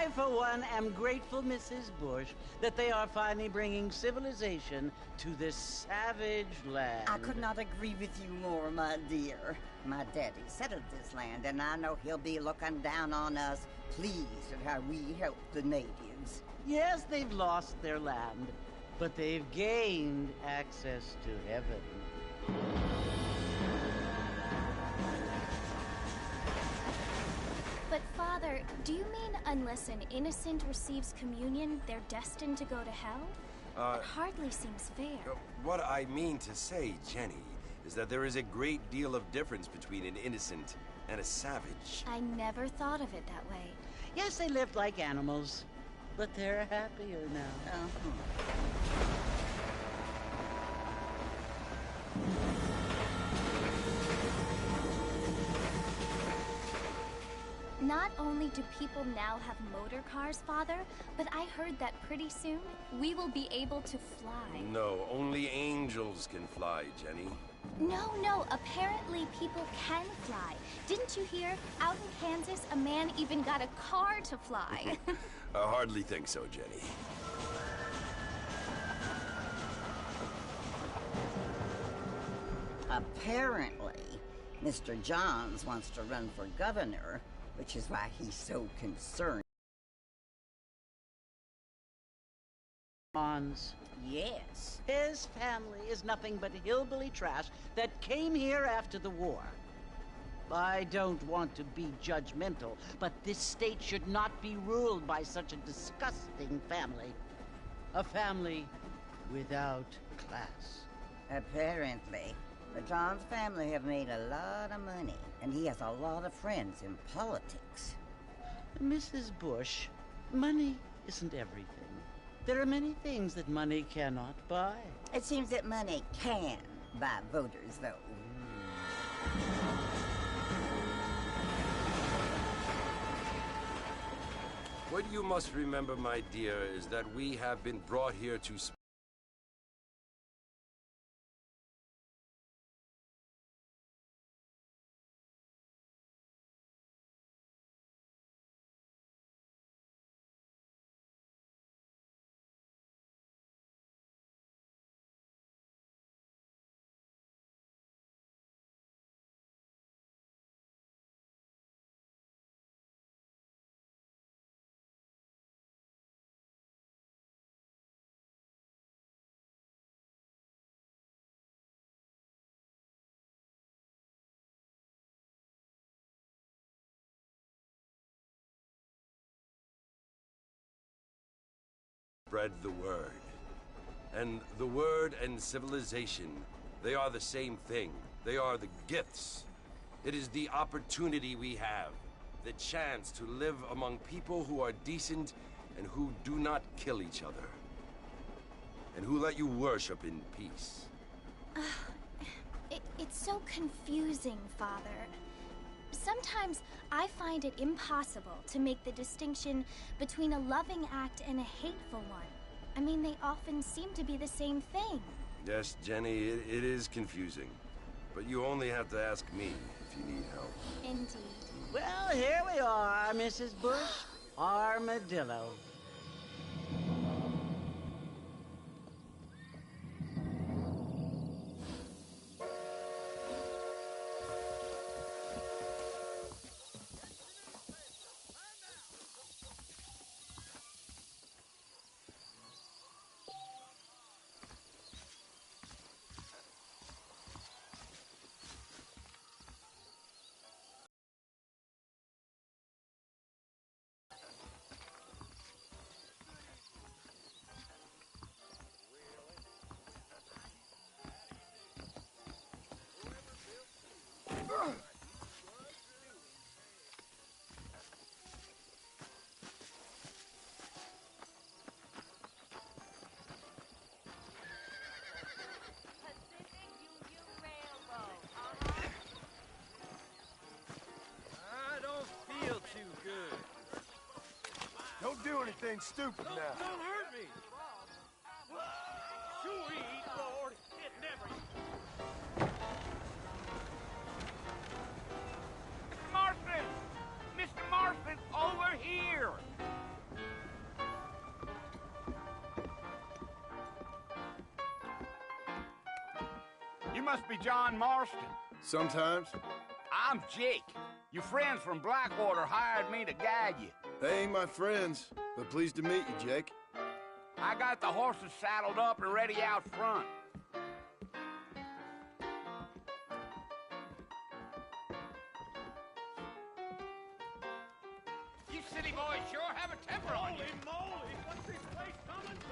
I, for one, am grateful, Mrs. Bush, that they are finally bringing civilization to this savage land. I could not agree with you more, my dear. My daddy settled this land, and I know he'll be looking down on us, pleased at how we help the natives. Yes, they've lost their land, but they've gained access to heaven. But, Father, do you mean unless an innocent receives communion, they're destined to go to hell? That hardly seems fair. What I mean to say, Jenny, is that there is a great deal of difference between an innocent and a savage. I never thought of it that way. Yes, they lived like animals, but they're happier now. Not only do people now have motor cars, Father, but I heard that pretty soon we will be able to fly. No, only angels can fly, Jenny. No, apparently people can fly. Didn't you hear? Out in Kansas, a man even got a car to fly. I hardly think so, Jenny. Apparently, Mr. Johns wants to run for governor, which is why he's so concerned. Johns. Yes. His family is nothing but hillbilly trash that came here after the war. I don't want to be judgmental, but this state should not be ruled by such a disgusting family. A family without class. Apparently. The Johns family have made a lot of money, and he has a lot of friends in politics. Mrs. Bush, money isn't everything. There are many things that money cannot buy. It seems that money can buy voters, though. What you must remember, my dear, is that we have been brought here to spread the word. And the word and civilization, they are the same thing. They are the gifts. It is the opportunity we have, the chance to live among people who are decent and who do not kill each other, and who let you worship in peace. It's so confusing, Father. Sometimes I find it impossible to make the distinction between a loving act and a hateful one. I mean, they often seem to be the same thing. Yes, Jenny, it is confusing. But you only have to ask me if you need help. Indeed. Well, here we are, Mrs. Bush. Armadillo. Don't do anything stupid now. Don't hurt me! Sweet Lord, it never... Mr. Marston! Mr. Marston, over here! must be John Marston. Sometimes. I'm Jake. Your friends from Blackwater hired me to guide you. They ain't my friends, but pleased to meet you, Jake. I got the horses saddled up and ready out front. You city boys sure have a temper on you. Holy moly! What's this place coming to?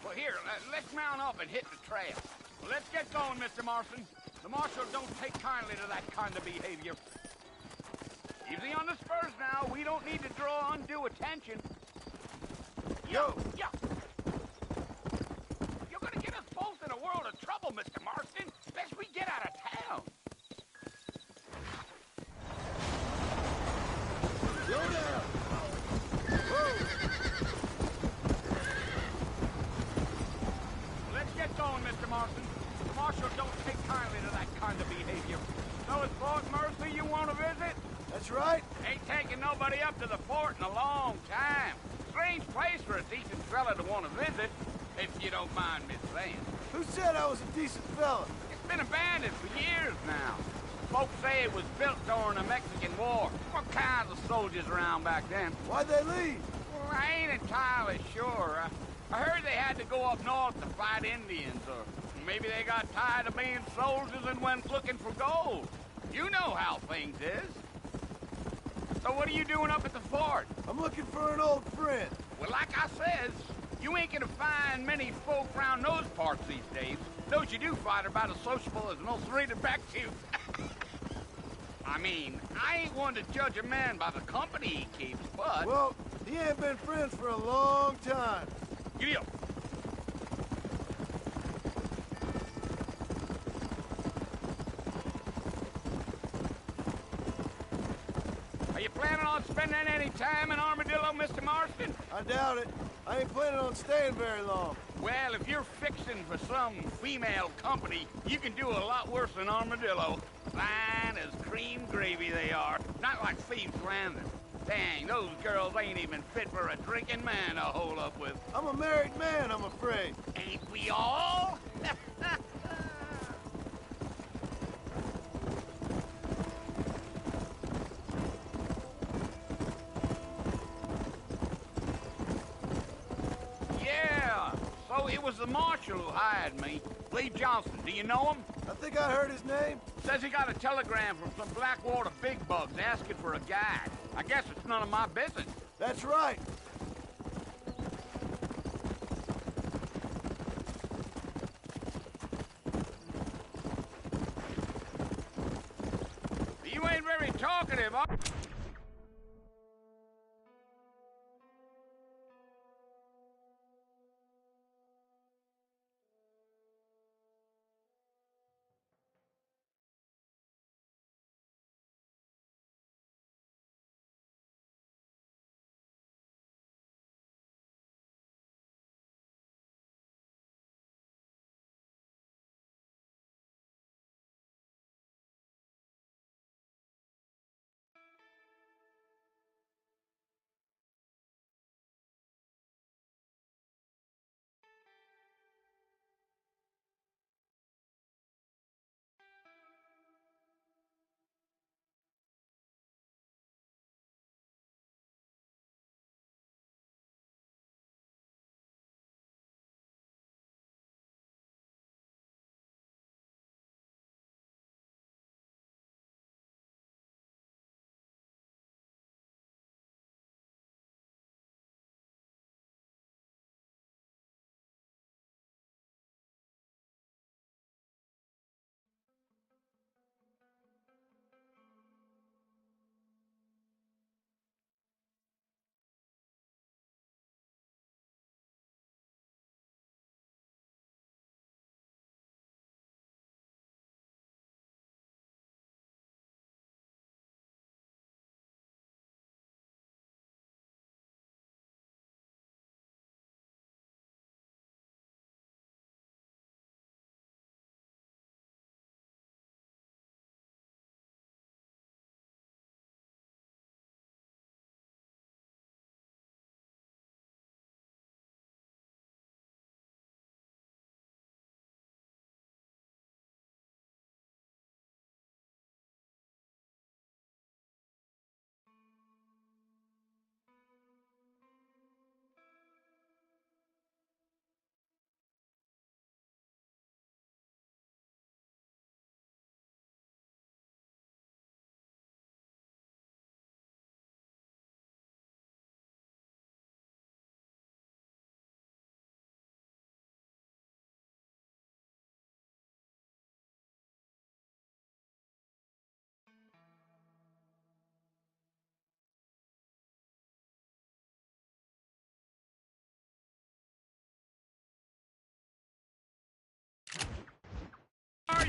Well, here, let's mount up and hit the trail. Well, let's get going, Mr. Marston. The marshal don't take kindly to that kind of behavior. Easy on the spurs now. We don't need to draw undue attention. Yo! Yeah. You're gonna get us both in a world of trouble, Mr. Marston. Best we get out of town. Slow down! Whoa! Let's get going, Mr. Marston. The marshal don't take kindly to that kind of behavior. So it's Fort Mercy you want to visit? That's right. Ain't taking nobody up to the fort in a long time. Strange place for a decent fella to want to visit, if you don't mind me saying. Who said I was a decent fella? It's been abandoned for years now. Folks say it was built during the Mexican War. What kinds of soldiers around back then? Why'd they leave? Well, I ain't entirely sure. I heard they had to go up north to fight Indians, or maybe they got tired of being soldiers and went looking for gold. You know how things is. So what are you doing up at the fort? I'm looking for an old friend. Well, like I says, you ain't gonna find many folk round those parts these days. Those you do find are about as sociable as most rated back to. I mean, I ain't one to judge a man by the company he keeps, but... Well, he ain't been friends for a long time. Giddy up. Are you planning on spending any time in Armadillo, Mr. Marston? I doubt it. I ain't planning on staying very long. Well, if you're fixing for some female company, you can do a lot worse than Armadillo. Fine as cream gravy they are. Not like Thieves Landing. Dang, those girls ain't even fit for a drinking man to hold up with. I'm a married man, I'm afraid. Ain't we all? Yeah, so it was the marshal who hired me. Lee Johnson, do you know him? I think I heard his name. Says he got a telegram from some Blackwater big bugs asking for a guide. I guess it's none of my business. That's right. You ain't very talkative, are you?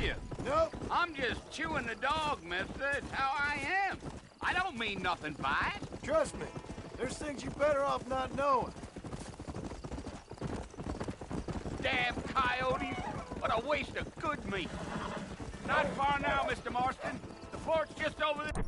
you? Nope. I'm just chewing the dog, mister. It's how I am. I don't mean nothing by it. Trust me. There's things you're better off not knowing. Damn coyotes. What a waste of good meat. Not far now, Mr. Marston. The fort's just over there.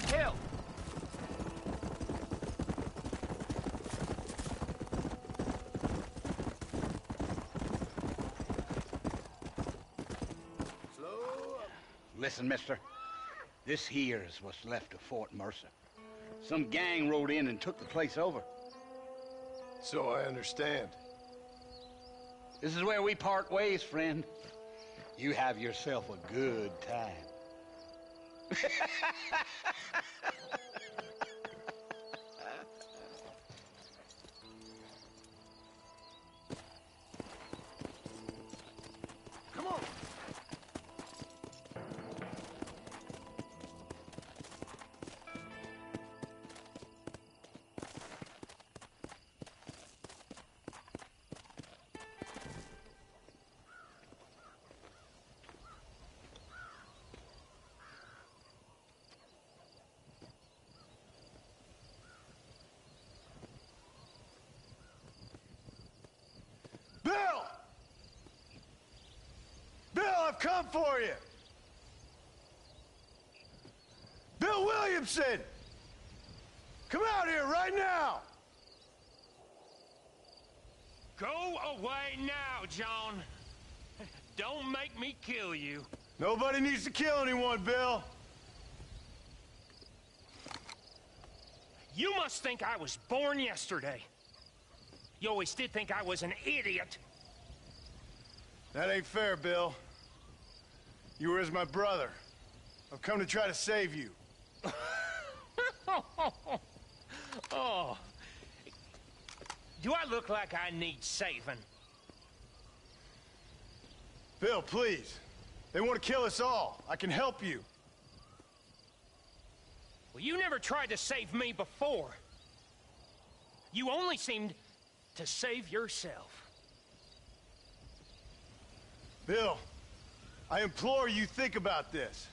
Hill. Slow up. Listen, mister. This here is what's left of Fort Mercer. Some gang rode in and took the place over. So I understand. This is where we part ways, friend. You have yourself a good time. Come on. Bill! Bill, I've come for you! Bill Williamson! Come out here right now! Go away now, John. Don't make me kill you. Nobody needs to kill anyone, Bill. You must think I was born yesterday. You always did think I was an idiot. That ain't fair, Bill. You were as my brother. I've come to try to save you. Oh. Do I look like I need saving? Bill, please. They want to kill us all. I can help you. Well, you never tried to save me before. You only seemed to save yourself. Bill, I implore you think about this.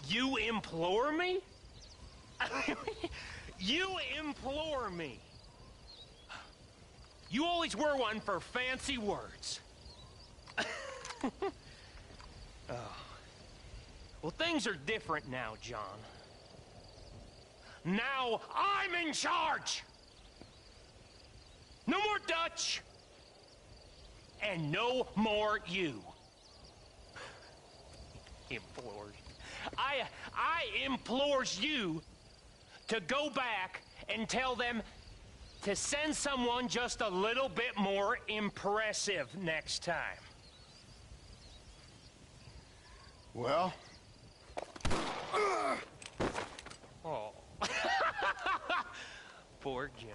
You implore me? You implore me? You always were one for fancy words. Oh. Well, things are different now, John. Now I'm in charge! No more Dutch! And no more you. Implores. I implores you to go back and tell them to send someone just a little bit more impressive next time. Well? Oh. Poor John.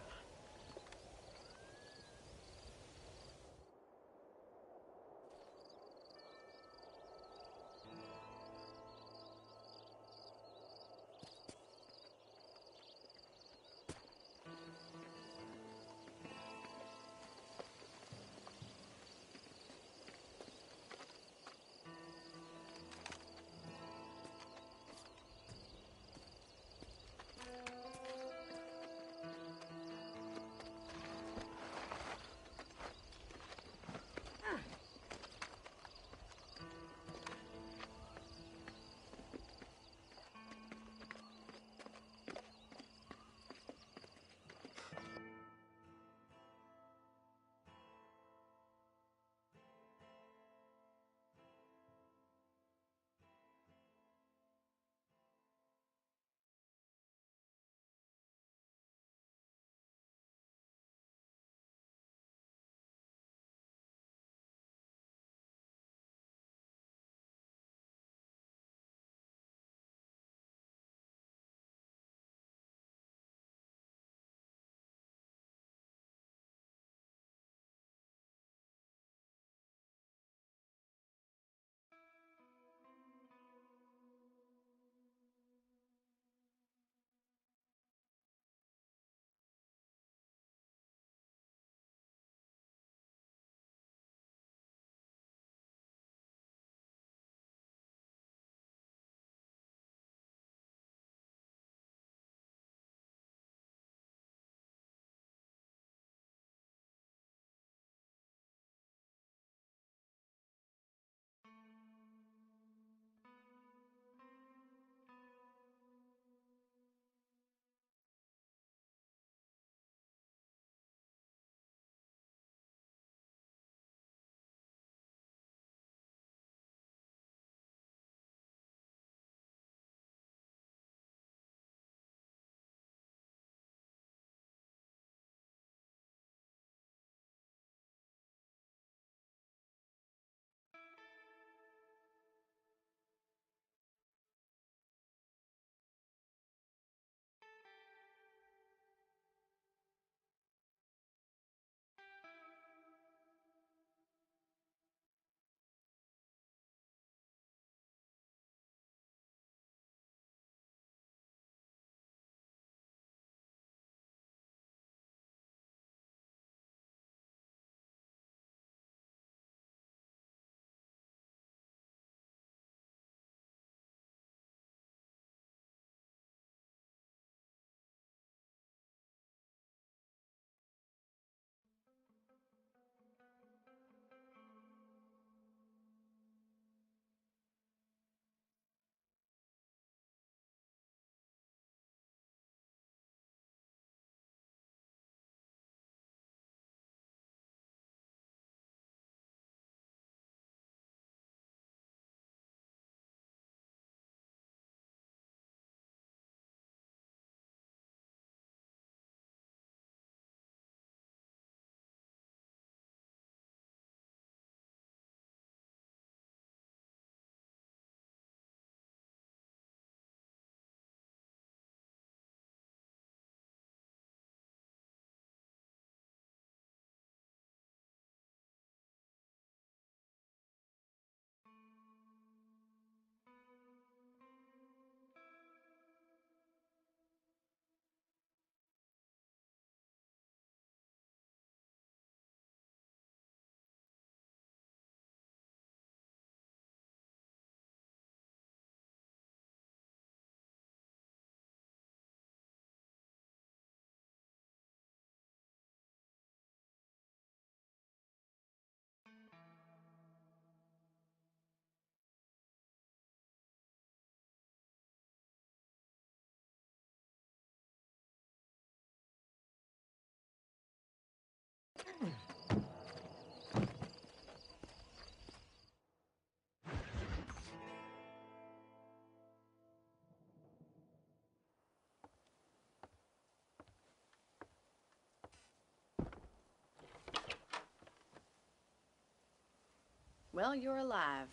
Well, you're alive.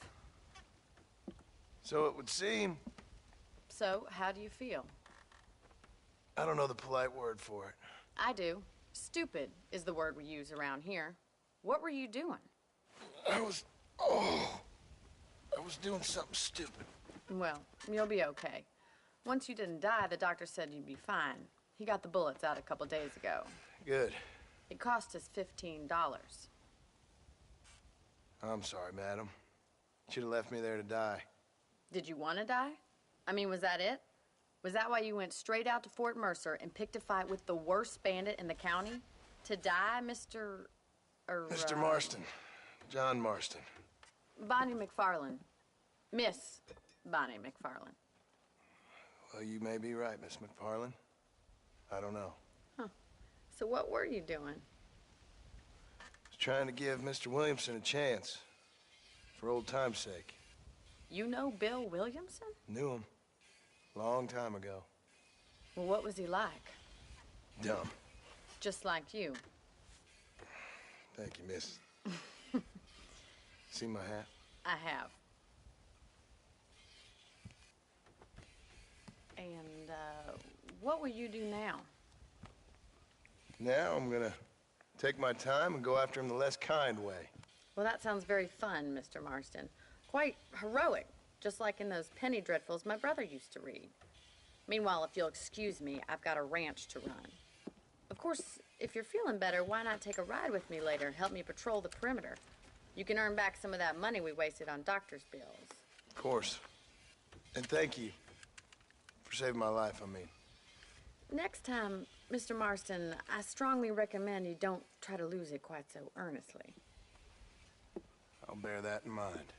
So it would seem. So, how do you feel? I don't know the polite word for it. I do. Stupid is the word we use around here. What were you doing? I was doing something stupid. Well, you'll be okay. Once you didn't die, the doctor said you'd be fine. He got the bullets out a couple days ago. Good. It cost us $15. I'm sorry, madam. Should have left me there to die. Did you want to die? I mean, was that it? Was that why you went straight out to Fort Mercer and picked a fight with the worst bandit in the county? To die, Mr. Mr. Marston. John Marston. Bonnie McFarland. Miss Bonnie McFarland. Well, you may be right, Miss McFarland. I don't know. Huh. So what were you doing? Was trying to give Mr. Williamson a chance. For old time's sake. You know Bill Williamson? Knew him. Long time ago. Well, what was he like? Dumb. Just like you. Thank you, miss. See my hat? I have. And, what will you do now? Now I'm gonna take my time and go after him the less kind way. Well, that sounds very fun, Mr. Marston. Quite heroic, just like in those penny dreadfuls my brother used to read. Meanwhile, if you'll excuse me, I've got a ranch to run. Of course, if you're feeling better, why not take a ride with me later and help me patrol the perimeter? You can earn back some of that money we wasted on doctor's bills. Of course. And thank you for saving my life, I mean. Next time, Mr. Marston, I strongly recommend you don't try to lose it quite so earnestly. I'll bear that in mind.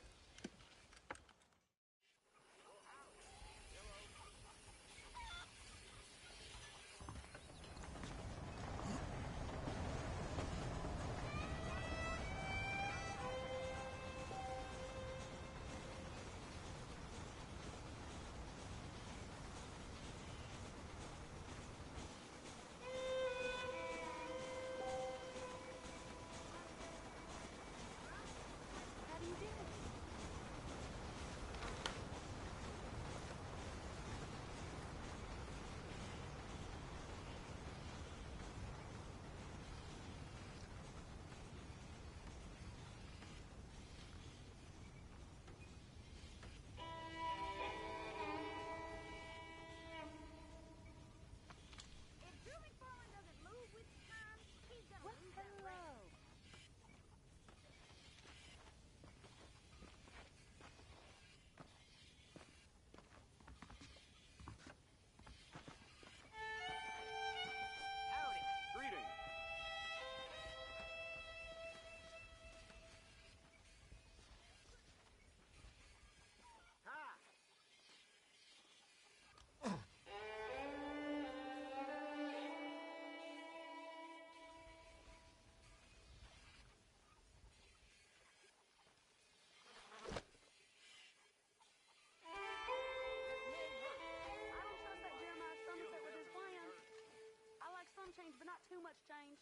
Change, but not too much change.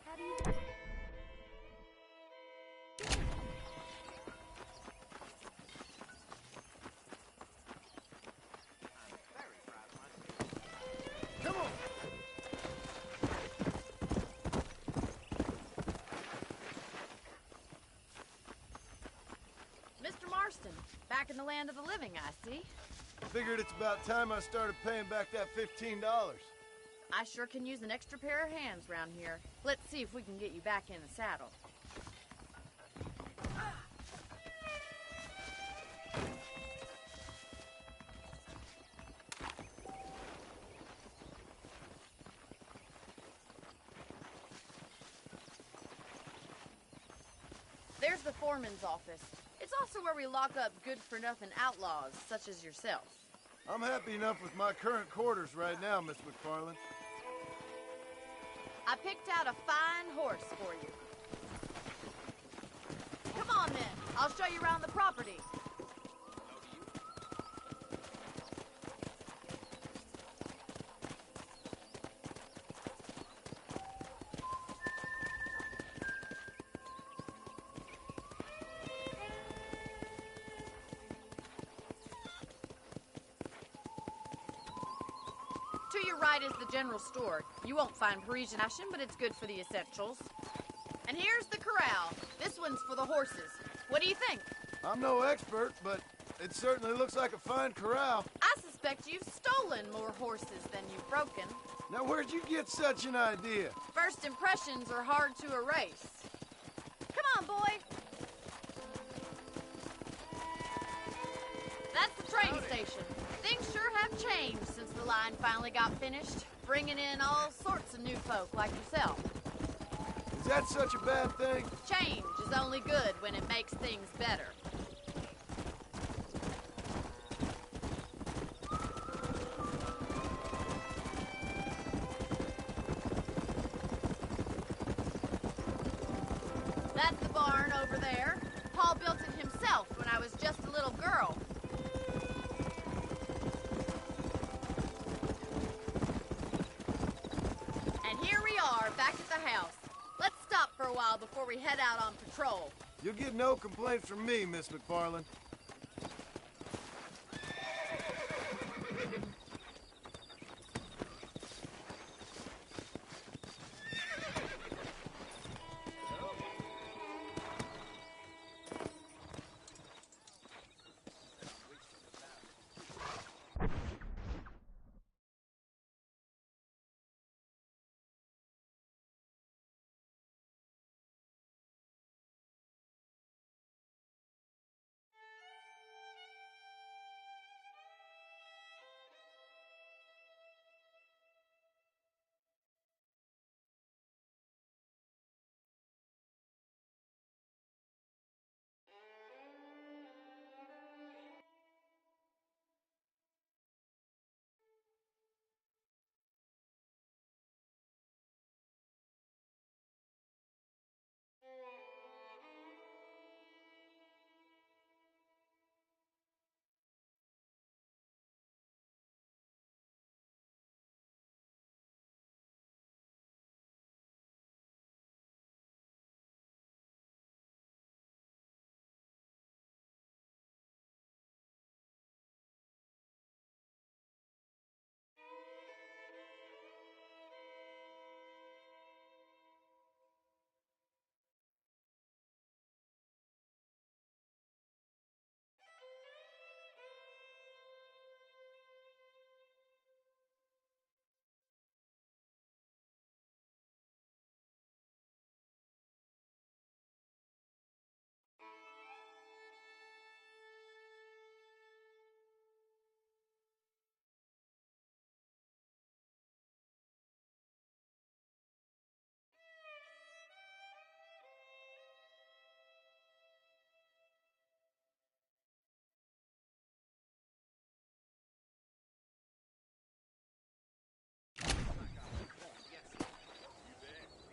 How do you... Come on! Mr. Marston, back in the land of the living, I see. Figured it's about time I started paying back that $15. I sure can use an extra pair of hands round here. Let's see if we can get you back in the saddle. There's the foreman's office. It's also where we lock up good-for-nothing outlaws, such as yourself. I'm happy enough with my current quarters right now, Miss McFarland. I picked out a fine horse for you. Come on, then. I'll show you around the property. To your right is the general store. You won't find Parisian fashion, but it's good for the essentials. And here's the corral. This one's for the horses. What do you think? I'm no expert, but it certainly looks like a fine corral. I suspect you've stolen more horses than you've broken. Now, where'd you get such an idea? First impressions are hard to erase. Come on, boy. That's the train station. Things sure have changed since the line finally got finished, bringing in all sorts of new folk like yourself. Is that such a bad thing? Change is only good when it makes things better. That's the barn over there. Paul built it himself when I was just a little girl. And here we are, back at the house. Let's stop for a while before we head out on patrol. You'll get no complaints from me, Miss McFarland.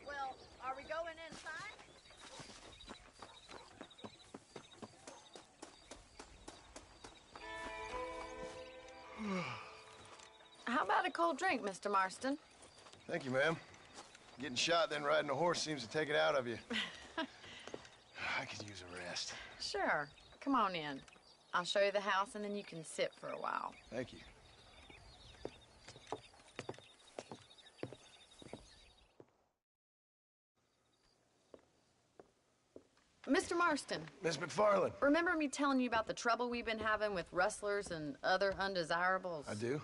Well, are we going inside? How about a cold drink, Mr. Marston? Thank you, ma'am. Getting shot, then riding a horse seems to take it out of you. I could use a rest. Sure. Come on in. I'll show you the house, and then you can sit for a while. Thank you. Mr. Marston, Miss McFarland. remember me telling you about the trouble we've been having with rustlers and other undesirables? I do?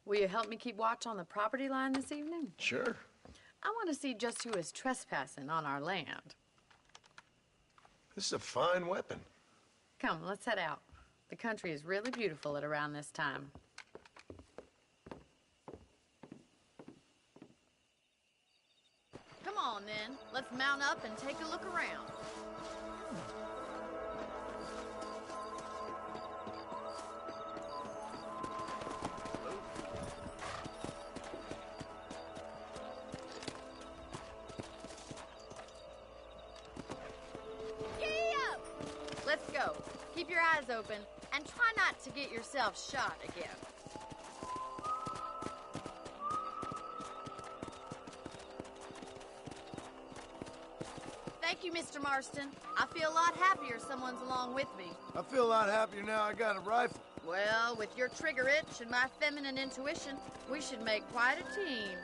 Will you help me keep watch on the property line this evening? Sure. I want to see just who is trespassing on our land. This is a fine weapon. Come, let's head out. The country is really beautiful at around this time. Come on, then. Let's mount up and take a look around. Let's go. Keep your eyes open and try not to get yourself shot again. Thank you, Mr. Marston. I feel a lot happier someone's along with me. I feel a lot happier now I got a rifle. Well, with your trigger itch and my feminine intuition, we should make quite a team.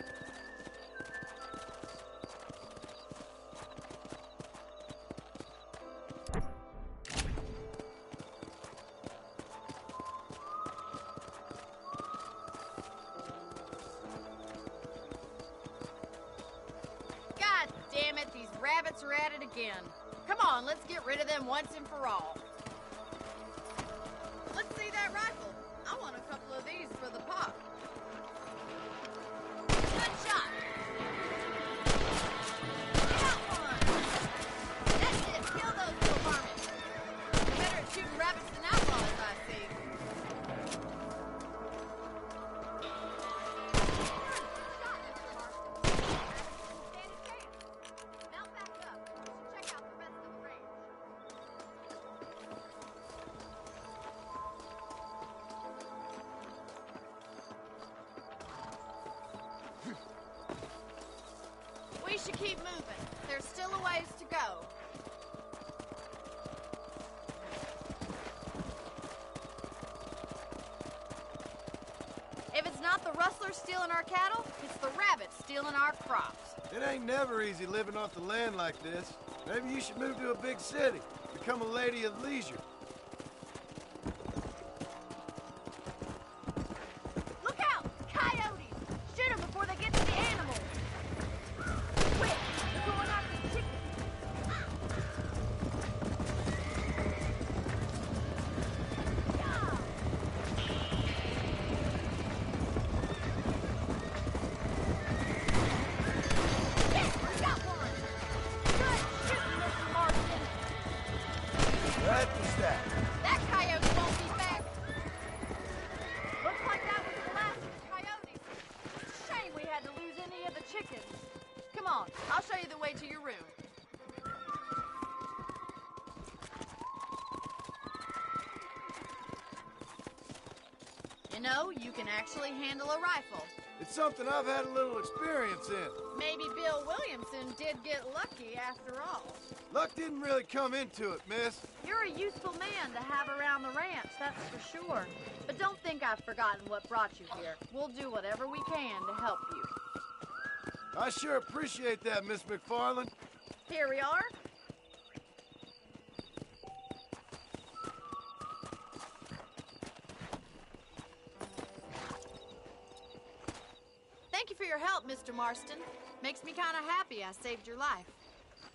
God damn it, these rabbits are at it again. Come on, let's get rid of them once and for all. Let's see that rifle. I want a couple of these for the pop. Good shot. Got one. That's it. Kill those little varmints. You're better at shooting rabbits than outlaws, I see. Shot, Mr. Marston. Stand a chance. Mount back up. We should check out the rest of the range. We should keep moving. There's still a ways to go. If it's not the rustlers stealing our cattle, it's the rabbits stealing our crops. It ain't never easy living off the land like this. Maybe you should move to a big city. Become a lady of leisure. Look out! Coyotes! Shoot them before they get to the animals! Quick! They're going after the chickens! Yes, we got one! Good shooting, Mr. Marston! That is that. That coyote won't be back! Looks like that was the last of the coyotes. Shame we had to lose any of the chickens. Come on, I'll show you the way to your room. You know, you can actually handle a rifle. It's something I've had a little experience in. Maybe Bill Williamson did get lucky after all. Luck didn't really come into it, miss. You're a useful man to have around the ranch, that's for sure. But don't think I've forgotten what brought you here. We'll do whatever we can to help you. I sure appreciate that, Miss McFarland. Here we are. Thank you for your help, Mr. Marston. Makes me kind of happy I saved your life.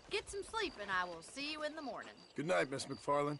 Get some sleep and I will see you in the morning. Good night, Miss McFarland.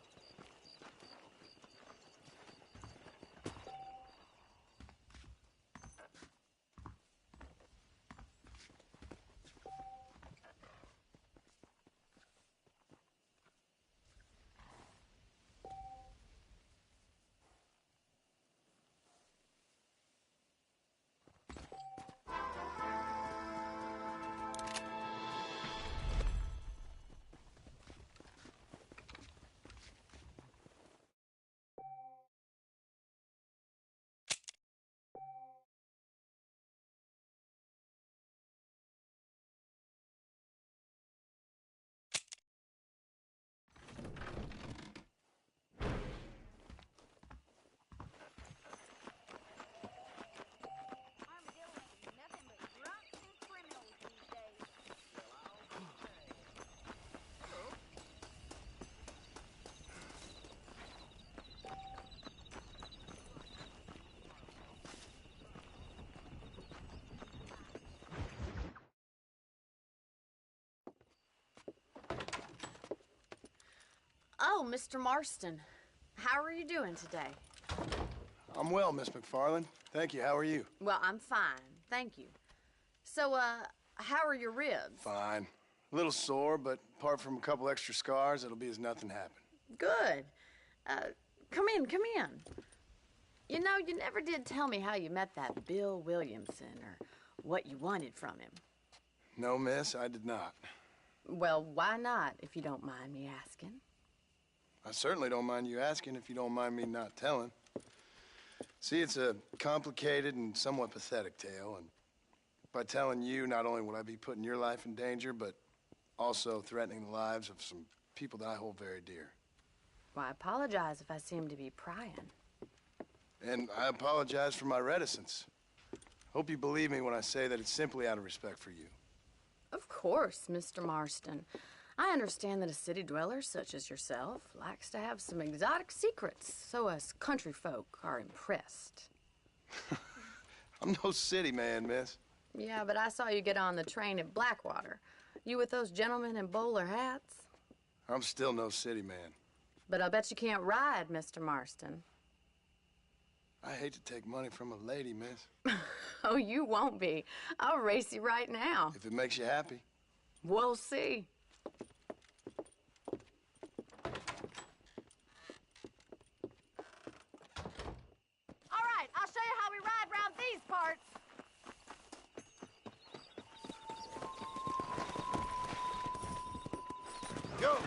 Oh, Mr. Marston. How are you doing today? I'm well, Miss McFarland. Thank you. How are you? Well, I'm fine. Thank you. So, how are your ribs? Fine. A little sore, but apart from a couple extra scars, it'll be as nothing happened. Good. Come in, come in. You know, you never did tell me how you met that Bill Williamson or what you wanted from him. No, miss, I did not. Well, why not, if you don't mind me asking? I certainly don't mind you asking if you don't mind me not telling. See, it's a complicated and somewhat pathetic tale, and by telling you, not only will I be putting your life in danger, but also threatening the lives of some people that I hold very dear. Well, I apologize if I seem to be prying. And I apologize for my reticence. Hope you believe me when I say that it's simply out of respect for you. Of course, Mr. Marston. I understand that a city dweller such as yourself likes to have some exotic secrets, so us country folk are impressed. I'm no city man, miss. Yeah, but I saw you get on the train at Blackwater. You with those gentlemen in bowler hats? I'm still no city man. But I bet you can't ride, Mr. Marston. I hate to take money from a lady, miss. Oh, you won't be. I'll race you right now. If it makes you happy. We'll see. All right, I'll show you how we ride around these parts. Go!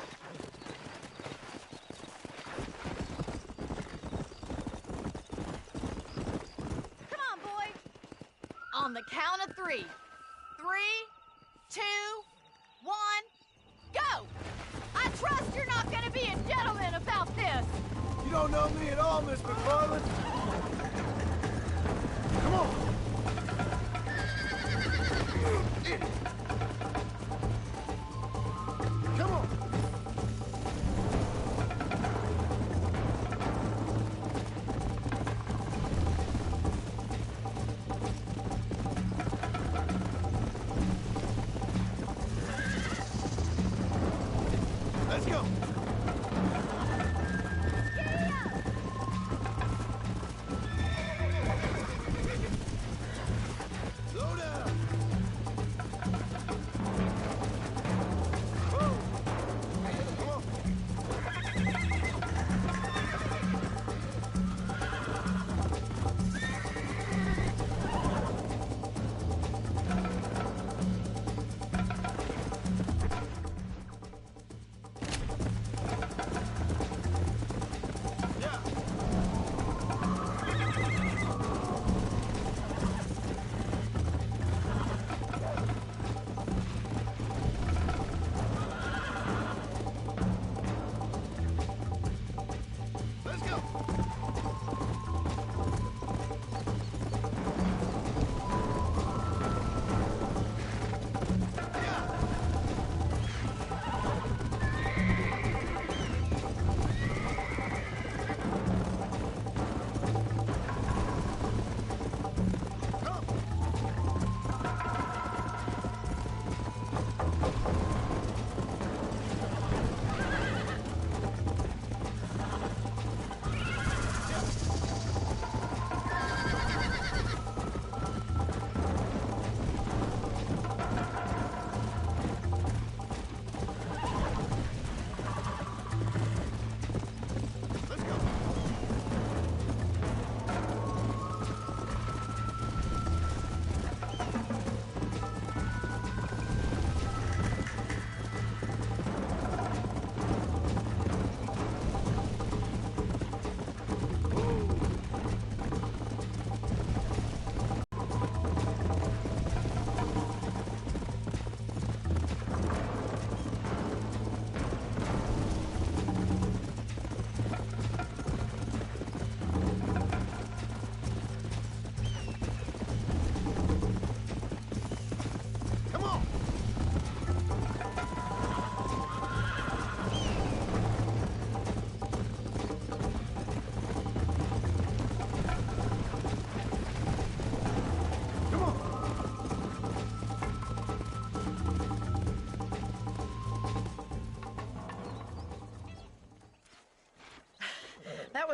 Come on, boy. On the count of 3. 3, 2, 1, go! I trust you're not gonna be a gentleman about this. You don't know me at all, Miss McFarland. Come on! Come on! Let's go! Slow down! Whoa! Come on!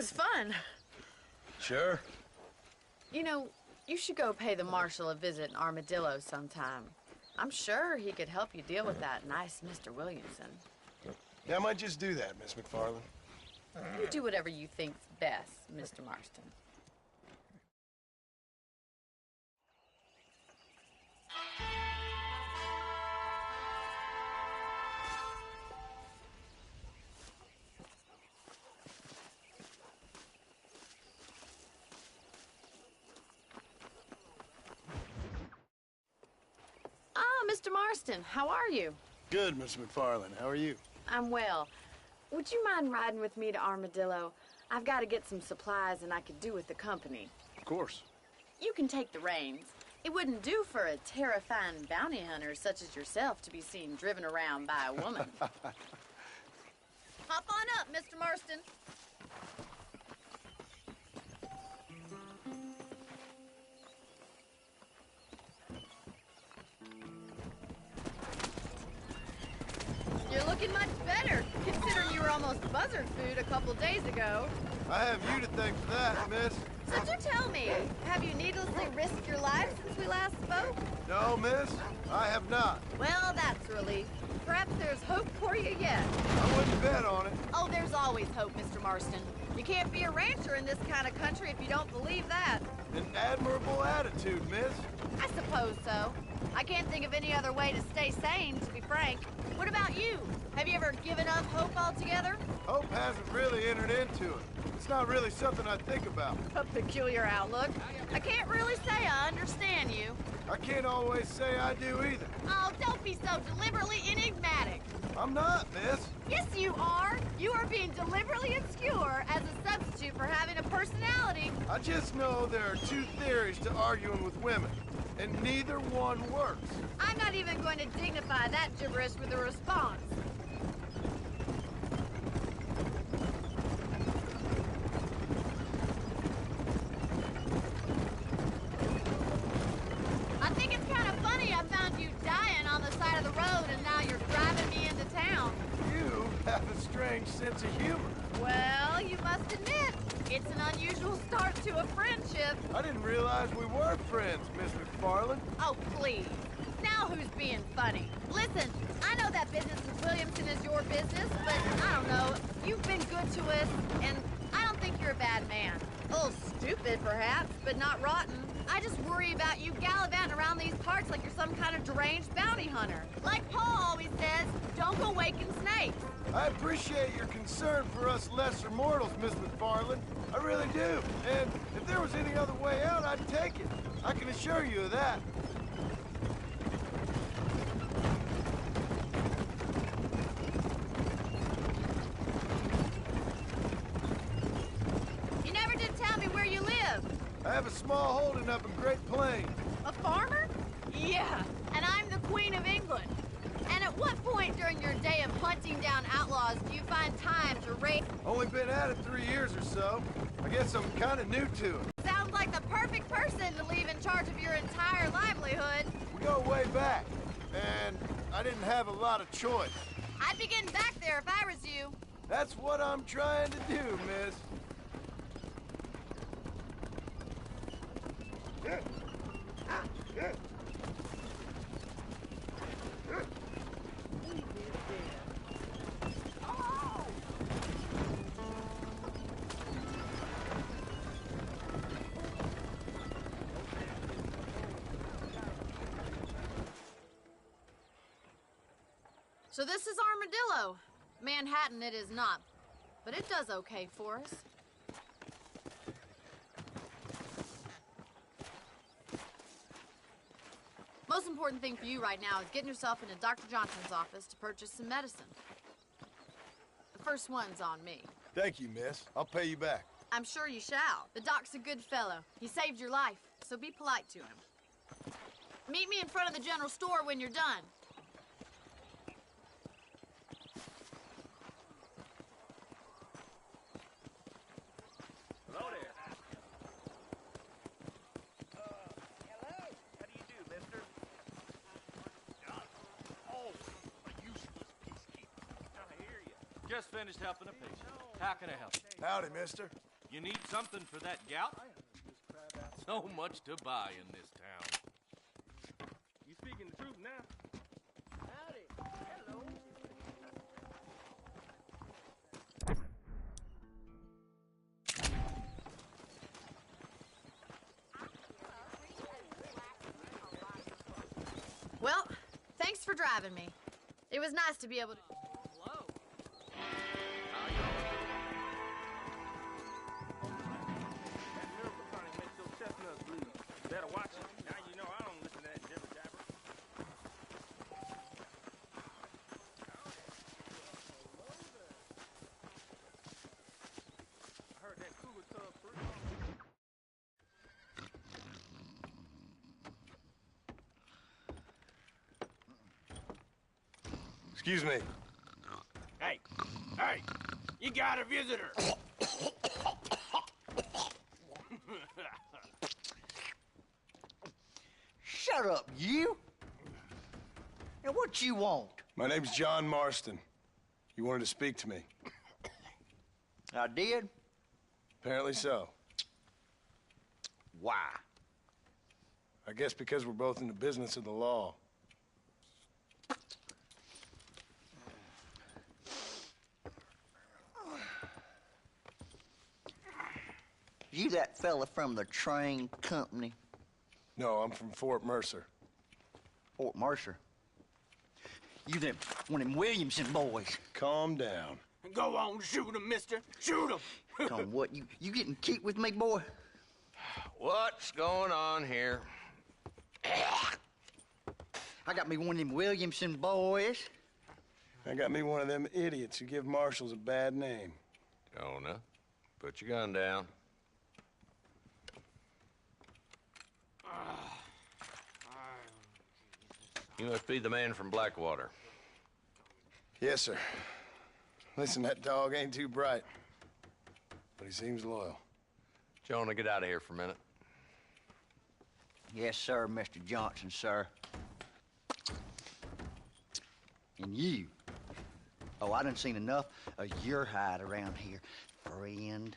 was fun. Sure. You know, you should go pay the marshal a visit in Armadillo sometime. I'm sure he could help you deal with that nice Mr. Williamson. Yeah, I might just do that, Miss McFarland. You do whatever you think's best, Mr. Marston. Ah, Mr. Marston, how are you? Good, Miss McFarland. How are you? I'm well. Would you mind riding with me to Armadillo? I've got to get some supplies and I could do with the company. Of course. You can take the reins. It wouldn't do for a terrifying bounty hunter such as yourself to be seen driven around by a woman. Hop on up, Mr. Marston. You're looking much better, considering you were almost buzzard food a couple days ago. I have you to thank for that, miss. So do tell me, have you needlessly risked your life since we last spoke? No, miss, I have not. Well, that's a relief. Perhaps there's hope for you yet. I wouldn't bet on it. Oh, there's always hope, Mr. Marston. You can't be a rancher in this kind of country if you don't believe that. An admirable attitude, miss. I suppose so. I can't think of any other way to stay sane, to be frank. What about you? Have you ever given up hope altogether? Hope hasn't really entered into it. It's not really something I think about. A peculiar outlook. I can't really say I understand you. I can't always say I do either. Oh, don't be so deliberately enigmatic. I'm not, miss. Yes, you are. You are being deliberately obscure as a substitute for having a personality. I just know there are two theories to arguing with women, and neither one works. I'm not even going to dignify that gibberish with a response. I think it's kind of funny I found you dying on the side of the road and now you're driving me into town. You have a strange sense of humor. Well, you must admit, it's an unusual start to a friendship. I didn't realize we were friends, Miss McFarland. Oh, please. Now who's being funny? Listen, I know that business with Williamson is your business, but I don't know. You've been good to us, and I don't think you're a bad man. A little stupid, perhaps, but not rotten. I just worry about you gallivanting around these parts like you're some kind of deranged bounty hunter. Like Paul always says, don't go waking snakes. I appreciate your concern for us lesser mortals, Miss McFarland. I really do. And if there was any other way out, I'd take it. I can assure you of that. You never did tell me where you live. I have a small holding up in Great Plains. A farmer? Yeah, and I'm the Queen of England. And at what point during your day of hunting down outlaws do you find time to raid? Only been at it 3 years or so. I guess I'm kind of new to it. Sounds like the perfect person to leave in charge of your entire livelihood. We go way back, and I didn't have a lot of choice. I'd be getting back there if I was you. That's what I'm trying to do, miss. So this is Armadillo. Manhattan it is not, but it does okay for us. Most important thing for you right now is getting yourself into Dr. Johnson's office to purchase some medicine. The first one's on me. Thank you, miss. I'll pay you back. I'm sure you shall. The doc's a good fellow. He saved your life, so be polite to him. Meet me in front of the general store when you're done. Hello there. Hello. How do you do, mister? Oh, a useless peacekeeper. I hear you. Just finished helping a patient. How can I help you? Howdy, mister. You need something for that gout? So much to buy in this town. You speaking the truth now? Howdy. Hello. Well, thanks for driving me. It was nice to be able to... Hello. That miracle tonic makes your chestnuts bleed. Better watch it. Now you know I don't listen to that jibber jabber. I heard that cougar tub free. Excuse me. Hey, hey, you got a visitor. Shut up, you! Now, what you want? My name's John Marston. You wanted to speak to me. I did? Apparently so. Why? I guess because we're both in the business of the law. You that fella from the train company? No, I'm from Fort Mercer. Fort Mercer? You them one of them Williamson boys? Calm down. Go on, shoot him, mister. Shoot him. Come on, what? You getting kicked with me, boy? What's going on here? I got me one of them Williamson boys. I got me one of them idiots who give marshals a bad name. Jonah, put your gun down. You must be the man from Blackwater. Yes, sir. Listen, that dog ain't too bright, but he seems loyal. Jonah, get out of here for a minute. Yes, sir, Mr. Johnson, sir. And you. Oh, I done seen enough of your hide around here, friend.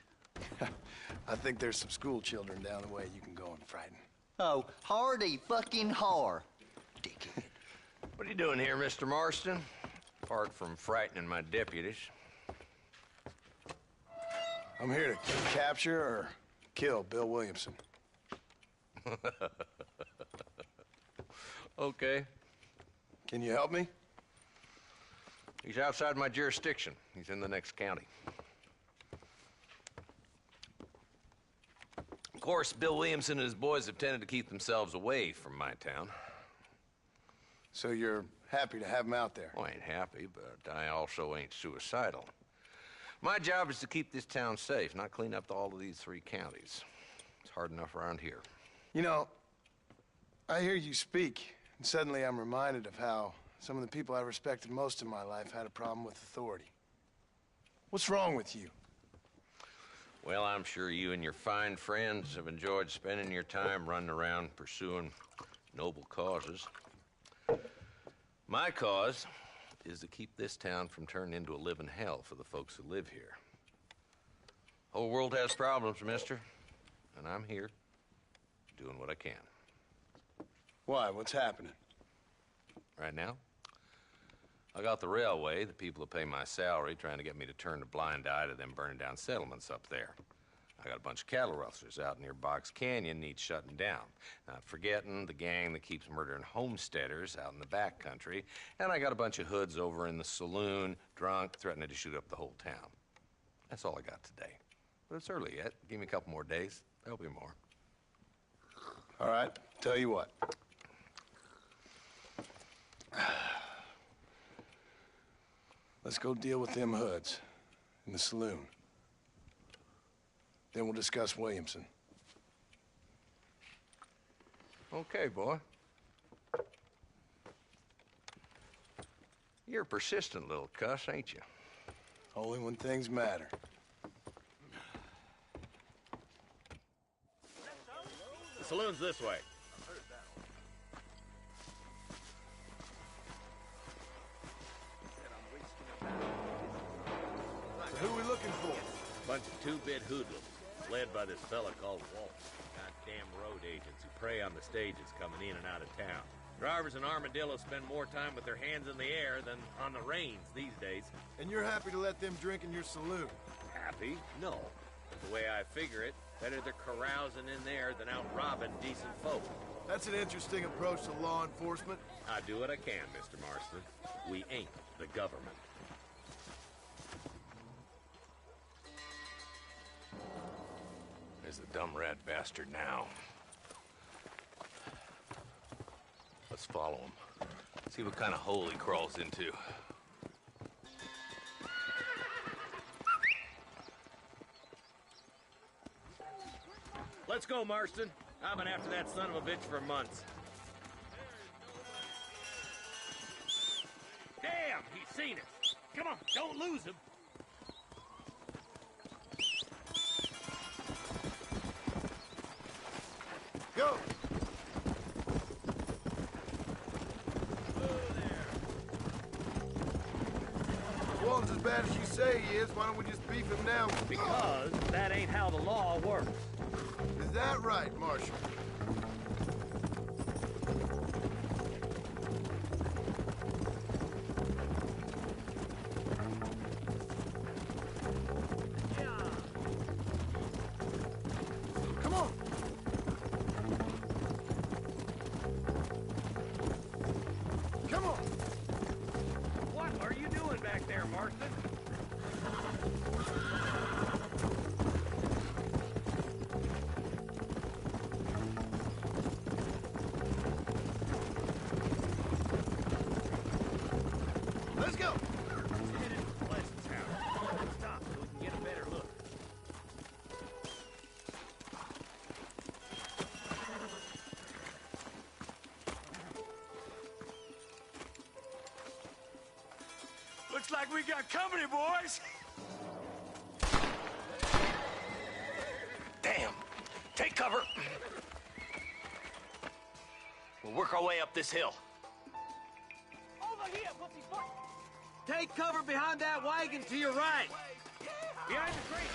I think there's some school children down the way you can go and frighten. Oh, hardy fucking har. Dickhead. What are you doing here, Mr. Marston? Apart from frightening my deputies. I'm here to capture or kill Bill Williamson. Okay. Can you help me? He's outside my jurisdiction. He's in the next county. Of course, Bill Williamson and his boys have tended to keep themselves away from my town. So you're happy to have him out there? Well, I ain't happy, but I also ain't suicidal. My job is to keep this town safe, not clean up all of these 3 counties. It's hard enough around here. You know, I hear you speak, and suddenly I'm reminded of how some of the people I respected most in my life had a problem with authority. What's wrong with you? Well, I'm sure you and your fine friends have enjoyed spending your time running around pursuing noble causes. My cause is to keep this town from turning into a living hell for the folks who live here. Whole world has problems, mister, and I'm here doing what I can. Why? What's happening? Right now, I got the railway, the people who pay my salary, trying to get me to turn a blind eye to them burning down settlements up there. I got a bunch of cattle rustlers out near Box Canyon needs shutting down. Not forgetting the gang that keeps murdering homesteaders out in the back country. And I got a bunch of hoods over in the saloon, drunk, threatening to shoot up the whole town. That's all I got today. But it's early yet. Give me a couple more days. There'll be more. All right, tell you what. Let's go deal with them hoods in the saloon. Then we'll discuss Williamson. Okay, boy. You're a persistent little cuss, ain't you? Only when things matter. The saloon's this way. So who are we looking for? Bunch of two-bit hoodlums. led by this fella called Walt. Goddamn road agents who prey on the stages coming in and out of town. Drivers in Armadillo spend more time with their hands in the air than on the reins these days. And you're happy to let them drink in your saloon? Happy? No. But the way I figure it, better they're carousing in there than out robbing decent folk. That's an interesting approach to law enforcement. I do what I can, Mr. Marston. We ain't the government. There's the dumb rat bastard now. Let's follow him. See what kind of hole he crawls into. Let's go, Marston. I've been after that son of a bitch for months. Damn, he's seen us. Come on, don't lose him. Go! Walton's as bad as you say he is. Why don't we just beef him now? Because that ain't how the law works. Is that right, Marshal? Come on! Come on! What are you doing back there, Marston? Let's go! Let's head into Pleasant's house. Let's stop so we can get a better look. Looks like we got company, boys. Damn. Take cover. We'll work our way up this hill. Over here, pussy foot. Take cover behind that wagon to your right. Behind the crate.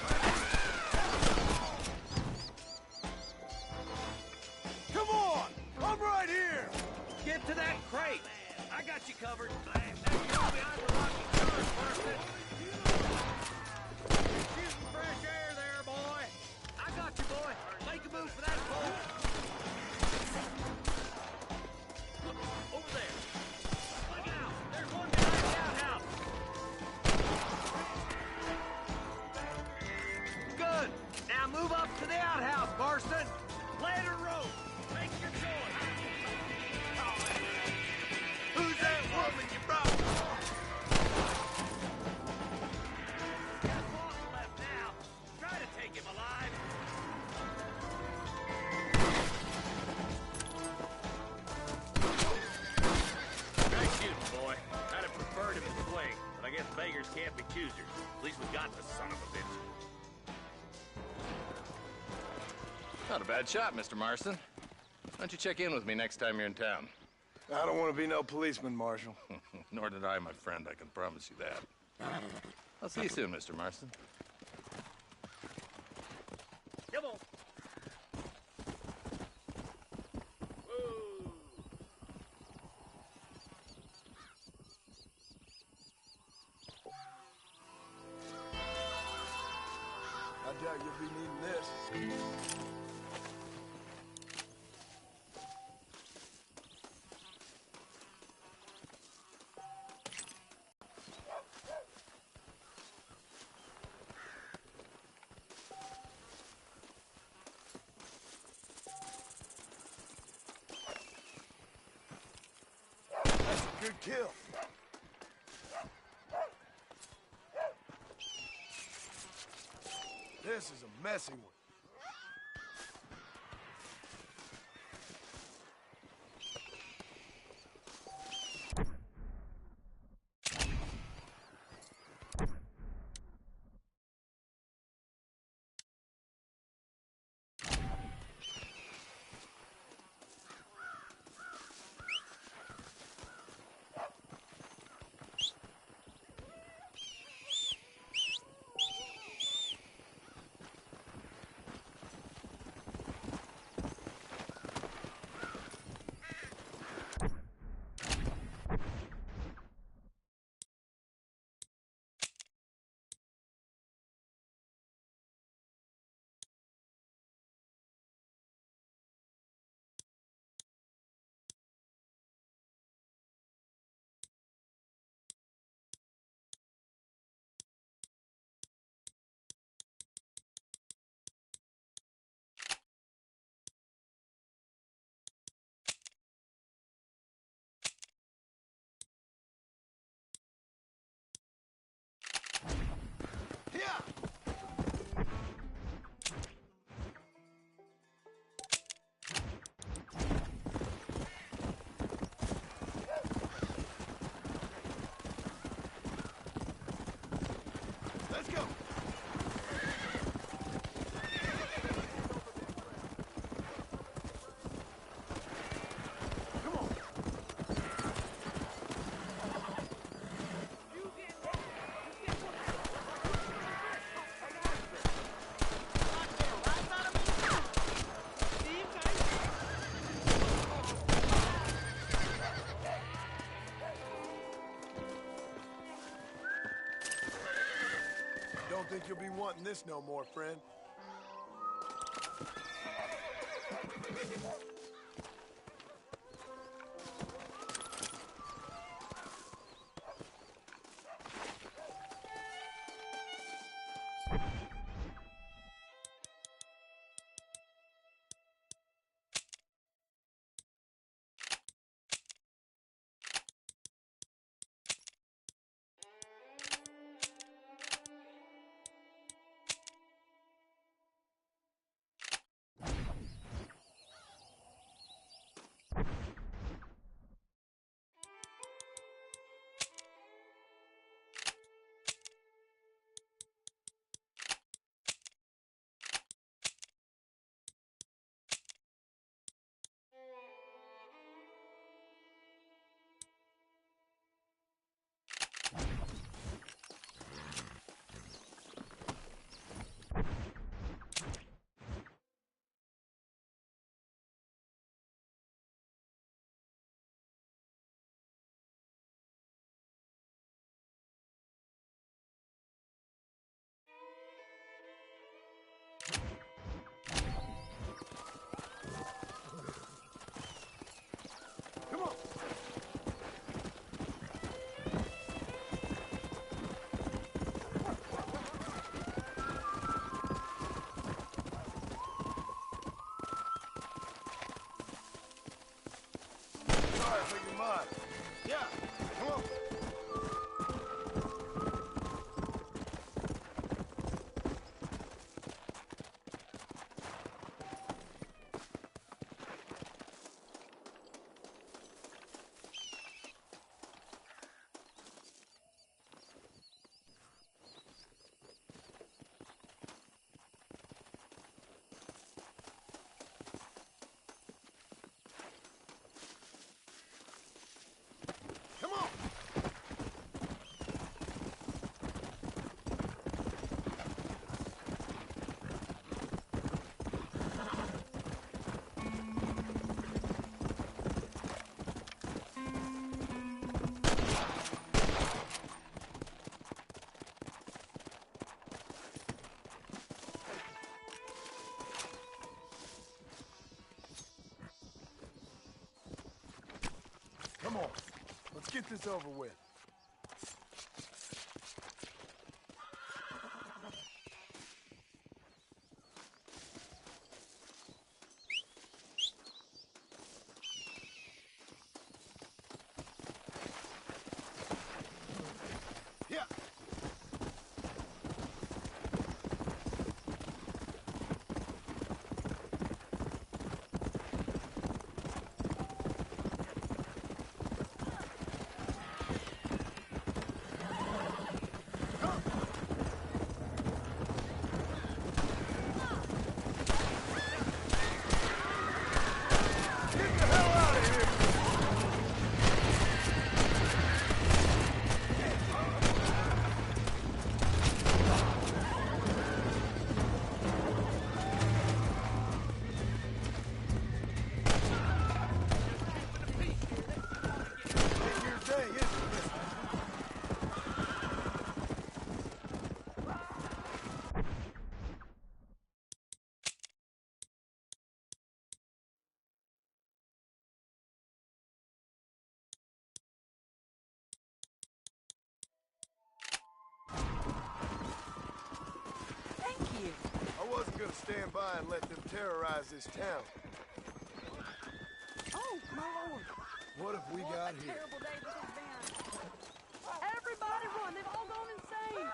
Come on! I'm right here! Get to that crate. I got you covered. There you go, behind the rocky curve, Marston. Shooting fresh air there, boy. I got you, boy. Make a move for that pole. Over there. Look out. There's one behind the outhouse. Good. Now move up to the outhouse, Marston. Let her roll. Make your choice. Who's that woman you brought? Got Walton left now. Try to take him alive. Nice shooting, boy. I'd have preferred him to swing, but I guess beggars can't be choosers. At least we got the son of a bitch. Not a bad shot, Mr. Marston. Why don't you check in with me next time you're in town? I don't want to be no policeman, Marshal. Nor did I, my friend. I can promise you that. I'll see you soon, Mr. Marston. Come on. I doubt you'll be needing this. That's a good kill. This is a messy one. go! Don't think you'll be wanting this no more, friend. Come on! Sorry, I think you're mine. Yeah, come on. Come on! Come on. Let's get this over with. Yeah. I wasn't gonna stand by and let them terrorize this town. Oh, my lord. What have we got here? Terrible day this has been. Everybody run. They've all gone insane.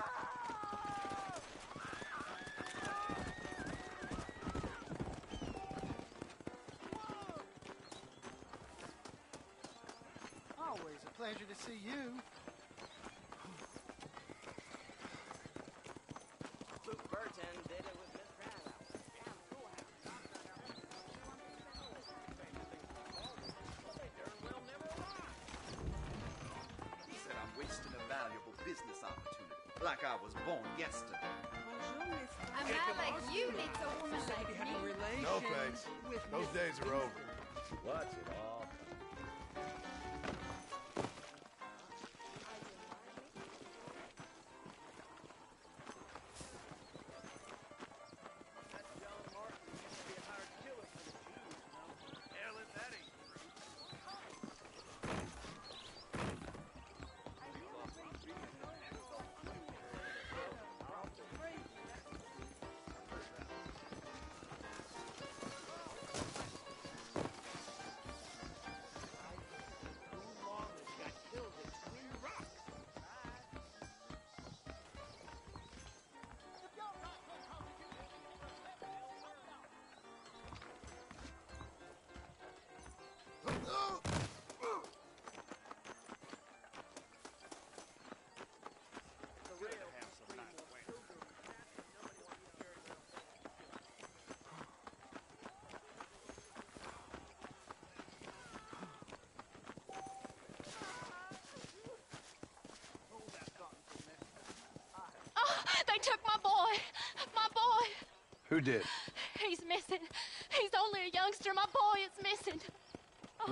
Always a pleasure to see you. like I was born yesterday. A man like you needs a woman like me. No thanks. Those days are over. Watch it all. They took my boy. My boy. Who did? He's missing. He's only a youngster. My boy is missing.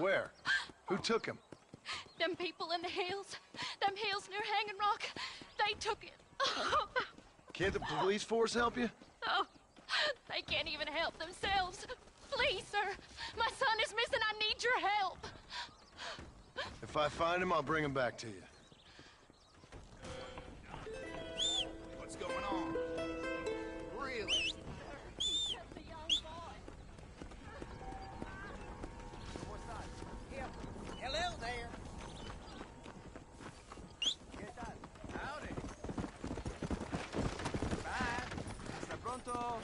Where? Who took him? Them people in the hills. Them hills near Hanging Rock. They took it. Can't the police force help you? Oh, they can't even help themselves. Please, sir. My son is missing. I need your help. If I find him, I'll bring him back to you. What's going on? Really? Hello there. Howdy. Bye. Hasta pronto.